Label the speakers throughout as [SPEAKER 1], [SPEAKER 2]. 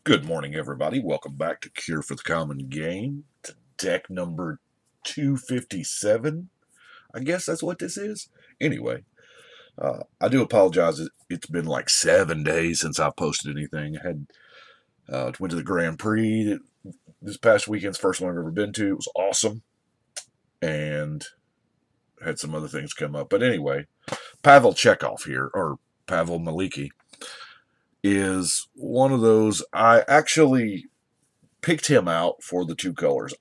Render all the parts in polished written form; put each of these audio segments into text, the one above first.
[SPEAKER 1] Good morning, everybody. Welcome back to Cure for the Common Game. To deck number 257. I guess that's what this is. Anyway, I do apologize. It's been like 7 days since I've posted anything. I had went to the Grand Prix this past weekend's first one I've ever been to. It was awesome, and had some other things come up. But anyway, Pavel Chekhov here, or Pavel Maliki, is one of those. I actually picked him out for the two colors.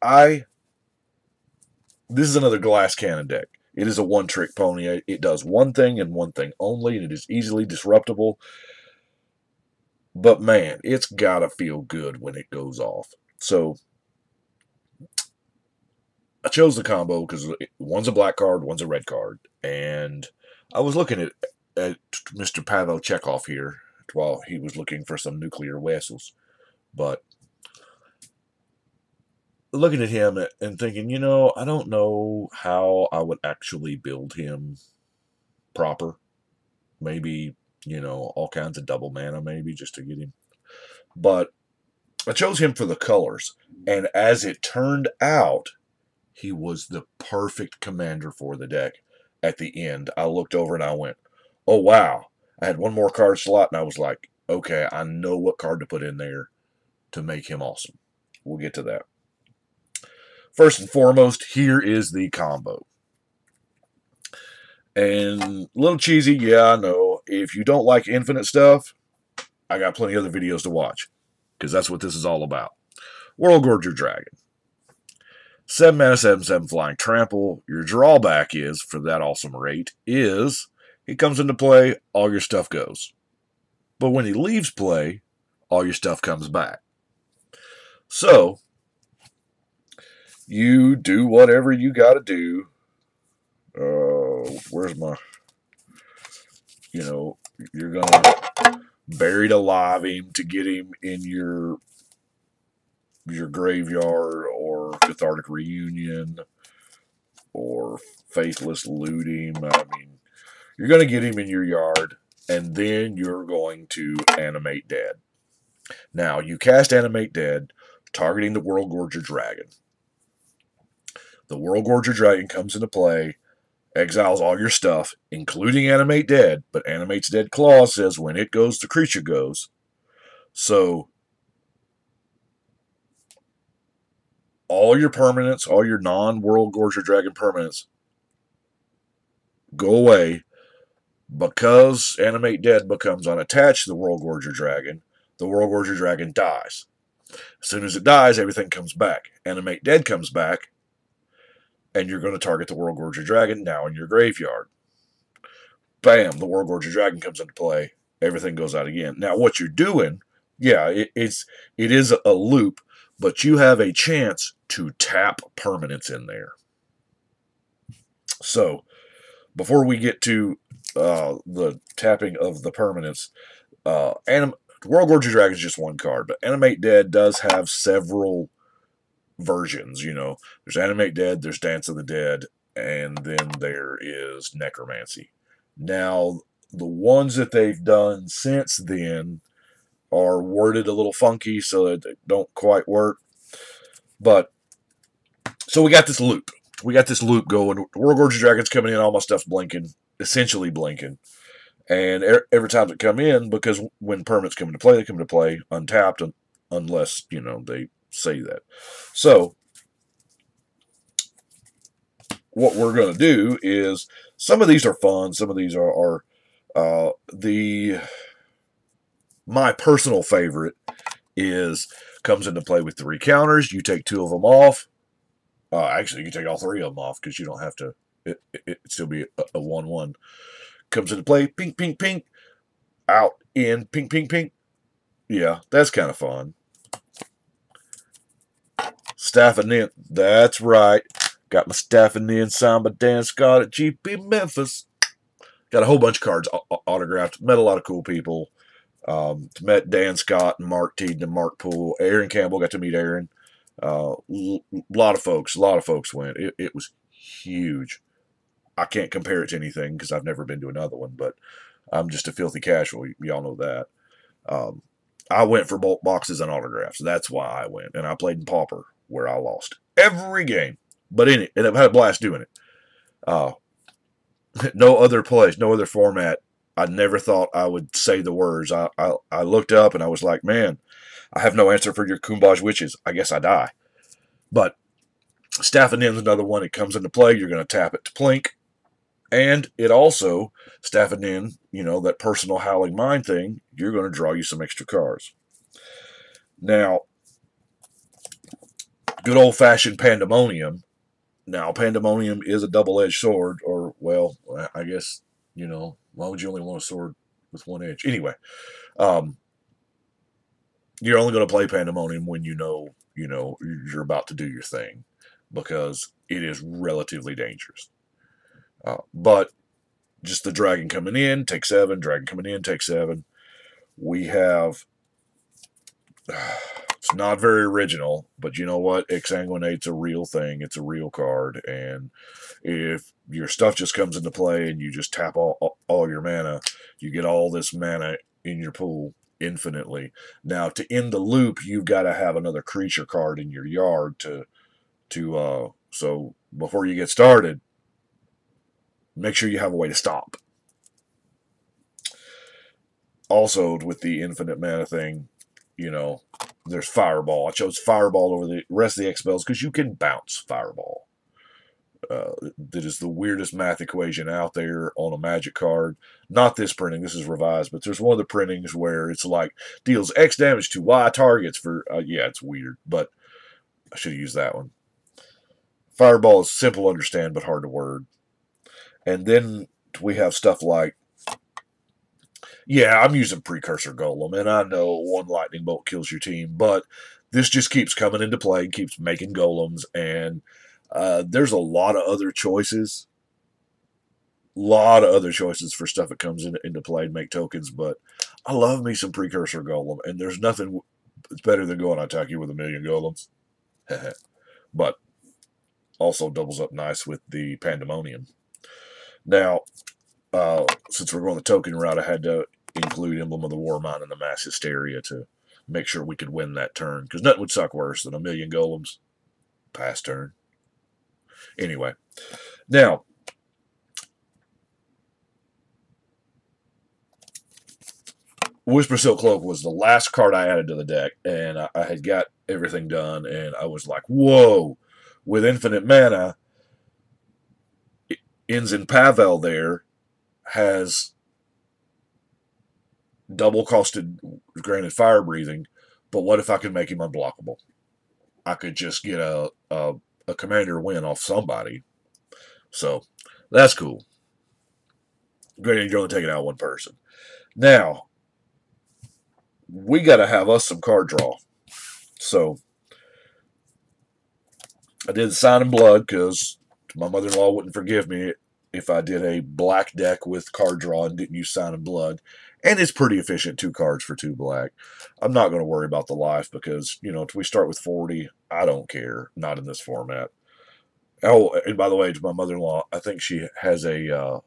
[SPEAKER 1] This is another glass cannon deck. It is a one-trick pony. It does one thing and one thing only, and it is easily disruptible. But man, it's gotta feel good when it goes off. So I chose the combo because one's a black card, one's a red card, and I was looking at Mr. Pavel Chekhov here while he was looking for some nuclear vessels, but looking at him and thinking, I don't know how I would actually build him proper. Maybe, all kinds of double mana, maybe just to get him. But I chose him for the colors. And as it turned out, he was the perfect commander for the deck. At the end, I looked over and I went, oh, wow. I had one more card slot, and I was like, okay, I know what card to put in there to make him awesome. We'll get to that. First and foremost, here is the combo. And a little cheesy, yeah, I know. If you don't like infinite stuff, I got plenty of other videos to watch, because that's what this is all about. World Gorger Dragon. 7 mana, 7/7 flying trample. Your drawback is, for that awesome rate, is he comes into play, all your stuff goes. But when he leaves play, all your stuff comes back. So, you do whatever you got to do. Where's my... you're going to buried alive him to get him in your graveyard, or cathartic reunion, or faithless looting. I mean, you're going to get him in your yard, and then you're going to animate dead. Now, you cast animate dead, targeting the World Gorger Dragon. The World Gorger Dragon comes into play, exiles all your stuff, including animate dead, but animate's dead clause says when it goes, the creature goes. So all your permanents, all your non-World Gorger Dragon permanents go away. Because Animate Dead becomes unattached to the World Gorger Dragon, the World Gorger Dragon dies. As soon as it dies, everything comes back. Animate Dead comes back, and you're going to target the World Gorger Dragon now in your graveyard. Bam, the World Gorger Dragon comes into play. Everything goes out again. Now, what you're doing, yeah, it is a loop, but you have a chance to tap permanents in there. So, before we get to the tapping of the permanents, World Gorger Dragon is just one card, but Animate Dead does have several versions. There's Animate Dead, there's Dance of the Dead, and then there is Necromancy. Now, the ones that they've done since then are worded a little funky, so that they don't quite work. But, so we got this loop. We got this loop going. World Gorger Dragon's coming in, all my stuff's blinking, essentially blinking. And every time they come in, because when permanents come into play, they come into play untapped, unless, they say that. So, what we're going to do is, some of these are fun, some of these are my personal favorite comes into play with 3 counters. You take 2 of them off. Actually, you can take all 3 of them off, because you don't have to, it still be a 1/1. Comes into play, pink, pink, pink, out, in, pink, pink, pink. Yeah, that's kind of fun. Staff and Nin, that's right. Got my Staff and Nin signed by Dan Scott at GP Memphis. Got a whole bunch of cards autographed. Met a lot of cool people. Met Dan Scott and Mark Teeden and Mark Poole. Aaron Campbell, got to meet Aaron. A lot of folks went. It was huge. I can't compare it to anything because I've never been to another one, but I'm just a filthy casual. Y'all know that. I went for bulk boxes and autographs. That's why I went. And I played in Pauper, where I lost every game. But in it, and I've had a blast doing it. Uh, no other place, no other format. I never thought I would say the words. I looked up and I was like, man, I have no answer for your Kumbaj witches. I guess I die. But Staff and In's another one. It comes into play. You're going to tap it to plink. And it also, Staff and In, that personal howling mind thing, you're going to draw you some extra cards. Now, good old-fashioned Pandemonium. Now, Pandemonium is a double-edged sword, or, well, I guess, why would you only want a sword with one edge? Anyway, you're only going to play Pandemonium when you're about to do your thing, because it is relatively dangerous. But just the dragon coming in, take 7, dragon coming in, take 7. We have, it's not very original, but you know what? Exsanguinate's a real thing. It's a real card. And if your stuff just comes into play and you just tap all your mana, you get all this mana in your pool infinitely. Now, to end the loop, you've got to have another creature card in your yard so before you get started, make sure you have a way to stop. Also, with the infinite mana thing, there's Fireball. I chose Fireball over the rest of the X spells because you can bounce Fireball. That is the weirdest math equation out there on a Magic card. Not this printing, this is revised, but there's one of the printings where it's like deals X damage to Y targets for, yeah, it's weird, but I should have used that one. Fireball is simple to understand, but hard to word. And then we have stuff like, yeah, I'm using Precursor Golem, and I know one lightning bolt kills your team, but this just keeps coming into play, keeps making golems, and there's a lot of other choices. For stuff that comes into play and make tokens, but I love me some Precursor Golem, and there's nothing that's better than going to attack you with 1,000,000 golems. But also doubles up nice with the Pandemonium. Now, since we're going the token route, I had to include Emblem of the Warmind and the Mass Hysteria to make sure we could win that turn, because nothing would suck worse than 1,000,000 golems past turn. Anyway, now, Whisper Silk Cloak was the last card I added to the deck, and I had got everything done, and I was like, whoa, with infinite mana, Ensign Pavel there has double costed granted fire breathing, but what if I could make him unblockable? I could just get a commander win off somebody. So that's cool. Granted, you're only taking out one person. Now, we got to have us some card draw. So I did Sign in Blood because my mother-in-law wouldn't forgive me if I did a black deck with card draw and didn't use Sign in Blood. And it's pretty efficient, 2 cards for 2 black. I'm not going to worry about the life because, if we start with 40, I don't care. Not in this format. Oh, and by the way, to my mother-in-law, I think she has a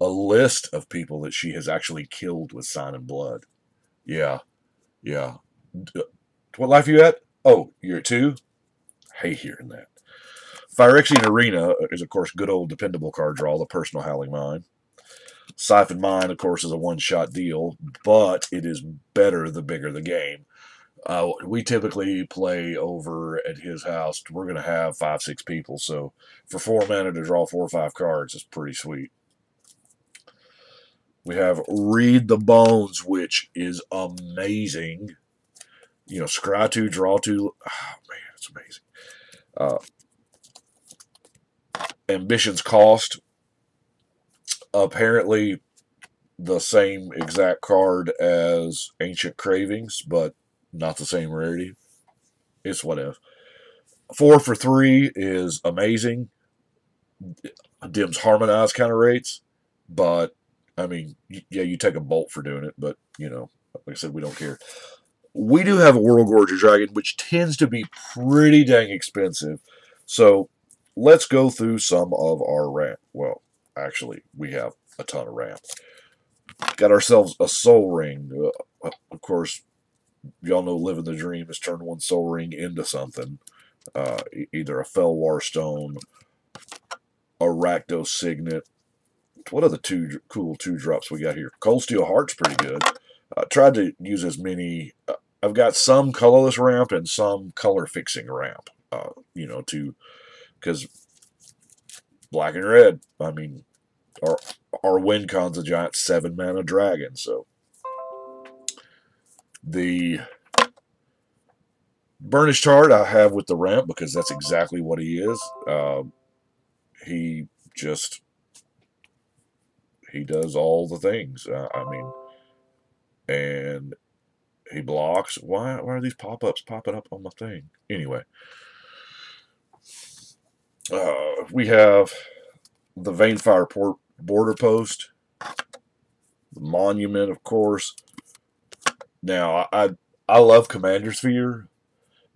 [SPEAKER 1] list of people that she has actually killed with Sign in Blood. Yeah. What life are you at? Oh, you're at 2? Hate hearing that. Phyrexian Arena is, of course, good old dependable card draw, the personal Howling Mine. Siphon Mine, of course, is a one-shot deal, but it is better the bigger the game. We typically play over at his house. We're going to have 5-6 people, so for 4 mana to draw 4 or 5 cards is pretty sweet. We have Read the Bones, which is amazing. Scry 2, draw 2. Oh, man, it's amazing. Ambition's Cost. Apparently the same exact card as Ancient Cravings, but not the same rarity. It's whatever. 4 for 3 is amazing. Dims Harmonize kind of rates, but I mean, yeah, you take a bolt for doing it, but like I said, we don't care. We do have a Worldgorger Dragon, which tends to be pretty dang expensive. So let's go through some of our ramp. Well, actually, we have a ton of ramp. Got ourselves a Soul Ring. Of course, y'all know Living the Dream is turn one Soul Ring into something. Either a Felwar Stone, a Rakdos Signet. What are the two cool 2-drops we got here? Cold Steel Heart's pretty good. Tried to use as many. I've got some colorless ramp and some color fixing ramp. You know, because black and red. I mean, our Wincon's a giant 7-mana dragon, so the Burnished Heart I have with the ramp because that's exactly what he is. He just he does all the things. I mean, and he blocks. Why are these pop-ups popping up on my thing? Anyway, we have the Vanefire Border Post, the Monument, of course. Now, I love Commander Sphere.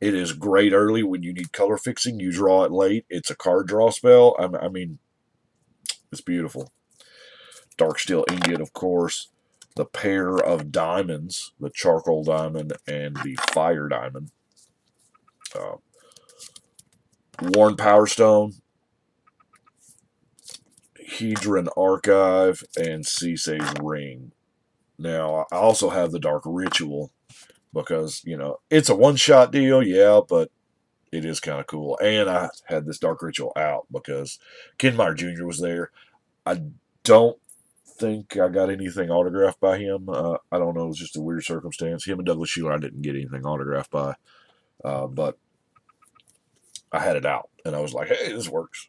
[SPEAKER 1] It is great early when you need color fixing. You draw it late. It's a card draw spell. I mean, it's beautiful. Darksteel Ingot, of course. The pair of diamonds, the Charcoal Diamond and the Fire Diamond. Worn Power Stone. Hedron Archive, and Sisei's Ring. Now, I also have the Dark Ritual because, you know, it's a one-shot deal, yeah, but it is kind of cool. And I had this Dark Ritual out because Ken Meyer Jr. was there. I don't think I got anything autographed by him. I don't know. It was just a weird circumstance. Him and Douglas Sheeler, I didn't get anything autographed by. But I had it out. And I was like, hey, this works.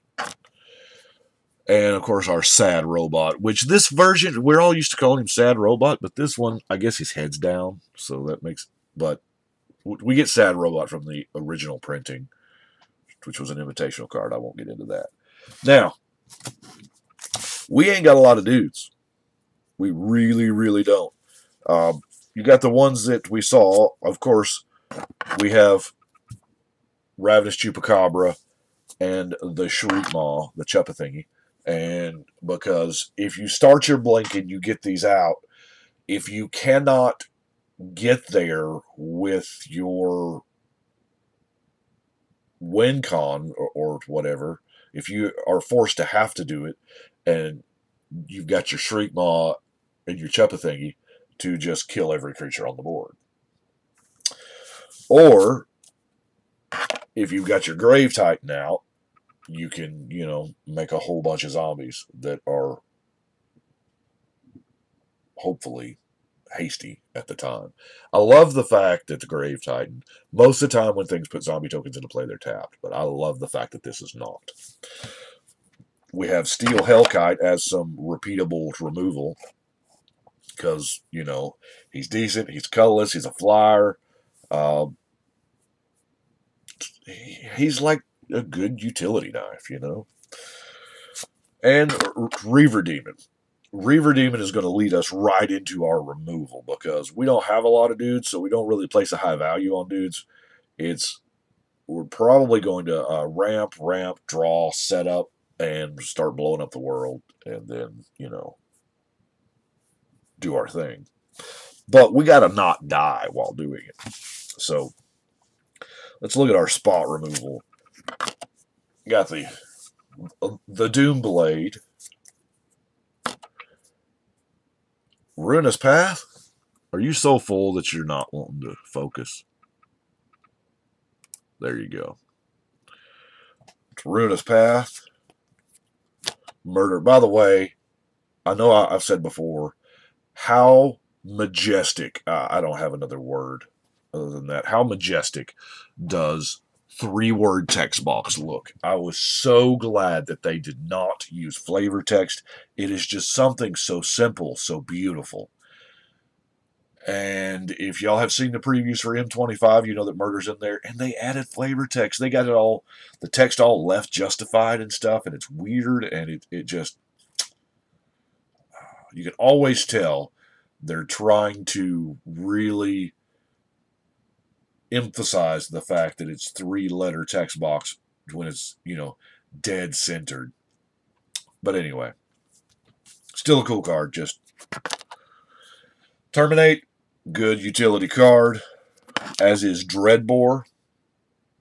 [SPEAKER 1] And, of course, our Sad Robot, which this version, we're all used to calling him Sad Robot, but this one, I guess his head's down, so that makes, but we get Sad Robot from the original printing, which was an invitational card. I won't get into that. Now, we ain't got a lot of dudes. We really, really don't. You got the ones that we saw. Of course, we have Ravenous Chupacabra and the Shriekmaw, the Chuppa thingy. And because if you start your blink and you get these out, if you cannot get there with your WinCon or whatever, if you are forced to have to do it, and you've got your Shriekmaw and your Chuppa thingy to just kill every creature on the board. Or if you've got your Grave Titan out, you can, you know, make a whole bunch of zombies that are hopefully hasty at the time. I love the fact that the Grave Titan, most of the time when things put zombie tokens into play, they're tapped, but I love the fact that this is not. We have Steel Hellkite as some repeatable removal because, you know, he's decent, he's colorless, he's a flyer. He's like a good utility knife, you know. And Reaver Demon. Reaver Demon is going to lead us right into our removal because we don't have a lot of dudes, so we don't really place a high value on dudes. We're probably going to ramp, draw, set up, and start blowing up the world, and then, you know, do our thing. But we got to not die while doing it. So let's look at our spot removal. Got the Doom Blade, Ruinous Path. Are you so full that you're not wanting to focus? There you go. It's Ruinous Path. Murder. By the way, I know I've said before, how majestic, I don't have another word other than that, how majestic does 3-word text box look? I was so glad that they did not use flavor text. It is just something so simple, so beautiful. And if y'all have seen the previews for M25, you know that Murder's in there, and they added flavor text. They got it all, the text all left justified and stuff, and it's weird, and it just, you can always tell they're trying to really emphasize the fact that it's 3-letter text box when it's, you know, dead centered. But anyway, still a cool card. Just Terminate, good utility card. as is Dreadbore.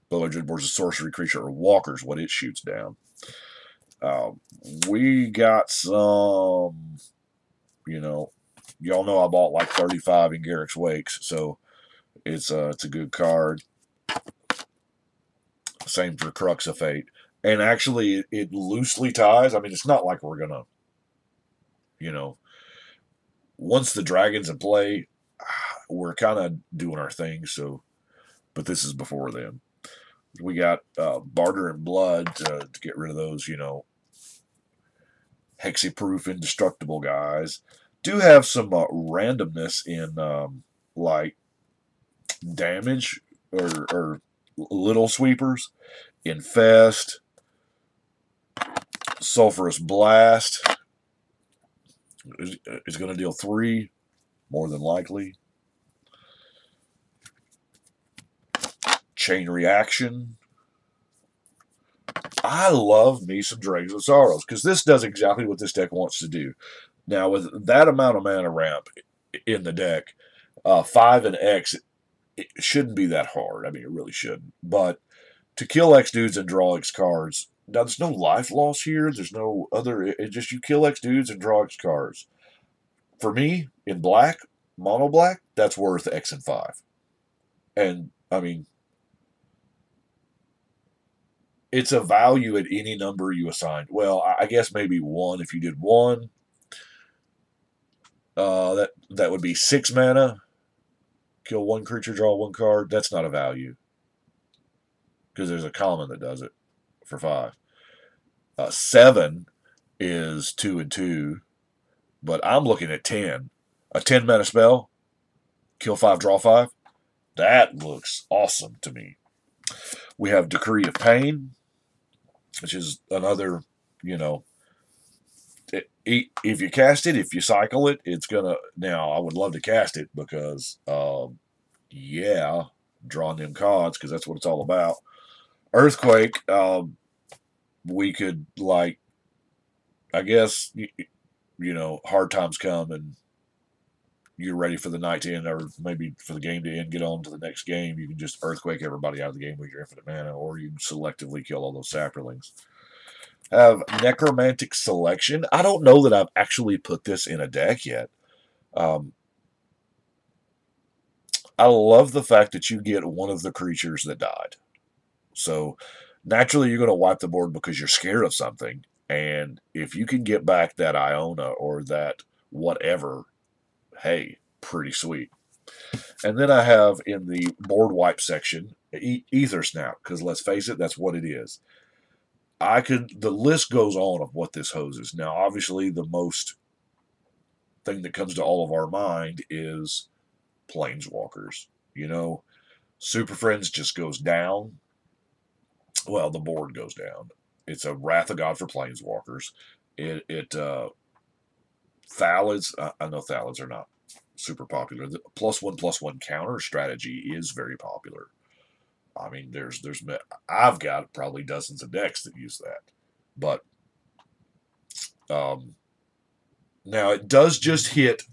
[SPEAKER 1] By the way, Dreadbore is a sorcery creature, or walkers, what it shoots down. We got some, y'all know I bought like 35 in Garrick's Wakes, so it's a good card. Same for Crux of Fate. And actually, it loosely ties. I mean, it's not like we're going to, once the dragon's in play, we're kind of doing our thing. So, but this is before then. We got Barter and Blood to get rid of those, Hexie-proof, indestructible guys. Do have some randomness in, like, damage or little sweepers. Infest, Sulphurous Blast is going to deal 3, more than likely. Chain Reaction. I love me some Dregs of Sorrows, because this does exactly what this deck wants to do. Now, with that amount of mana ramp in the deck, 5 and X, it shouldn't be that hard. I mean, it really shouldn't. But to kill X dudes and draw X cards, now there's no life loss here. There's no other. It just, you kill X dudes and draw X cards. For me, in black, mono black, that's worth X and 5. And, I mean, it's a value at any number you assign. Well, I guess maybe 1 if you did 1. That would be 6 mana. Kill 1 creature, draw 1 card. That's not a value, because there's a common that does it for 5. 7 is 2 and 2, but I'm looking at 10. A 10 mana spell, kill 5, draw 5. That looks awesome to me. We have Decree of Pain, which is another, if you cast it, if you cycle it, it's going to... Now, I would love to cast it because, yeah, drawing them cards, because that's what it's all about. Earthquake, we could, like, I guess, hard times come and you're ready for the night to end, or maybe for the game to end, get on to the next game. You can just Earthquake everybody out of the game with your infinite mana, or you can selectively kill all those saprolings. Have Necromantic Selection. I don't know that I've actually put this in a deck yet. I love the fact that you get one of the creatures that died. So naturally, you're going to wipe the board because you're scared of something. And if you can get back that Iona or that whatever, hey, pretty sweet. And then I have in the board wipe section, Ether Snap, because let's face it, that's what it is. The list goes on of what this hoses. Now, obviously, the most thing that comes to all of our mind is Planeswalkers. Super Friends just goes down. Well, the board goes down. It's a Wrath of God for Planeswalkers. Thalids, I know Thalids are not super popular. The +1/+1 counter strategy is very popular. I mean, I've got probably dozens of decks that use that. But now it does just hit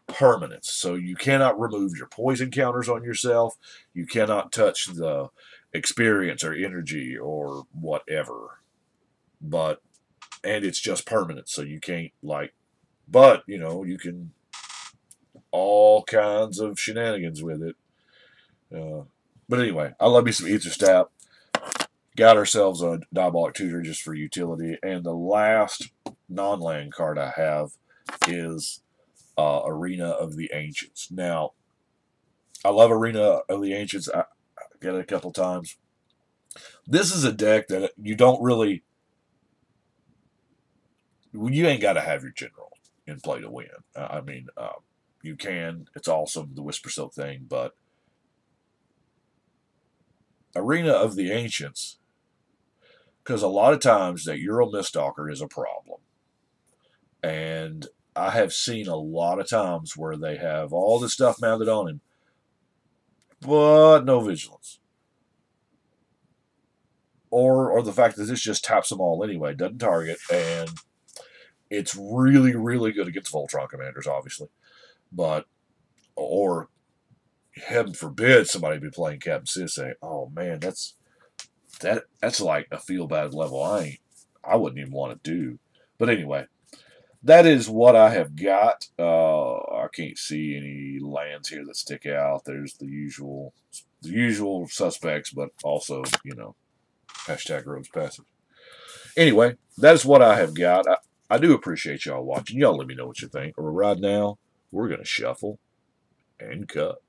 [SPEAKER 1] permanents, so you cannot remove your poison counters on yourself. You cannot touch the experience or energy or whatever. And it's just permanent, so you can't, but, you can all kinds of shenanigans with it. But anyway, I love me some Ether Snap. Got ourselves a Diabolic Tutor just for utility. And the last non-land card I have is Arena of the Ancients. Now, I love Arena of the Ancients. I get it a couple times. This is a deck that you don't really... You ain't got to have your general in play to win. I mean, you can. It's awesome, the Whisper Silk thing, but Arena of the Ancients, because a lot of times that Euro Miststalker is a problem. And I have seen a lot of times where they have all this stuff mounted on him, but no vigilance. Or the fact that this just taps them all anyway, doesn't target, and it's really, really good against Voltron commanders, obviously. Or heaven forbid somebody be playing Captain Sisay. Oh man, that's like a feel bad level I wouldn't even want to do. But anyway, that is what I have got. I can't see any lands here that stick out. There's the usual suspects, but also, hashtag Rose Passive. Anyway, that is what I have got. I do appreciate y'all watching. Y'all let me know what you think. But right now, we're going to shuffle and cut.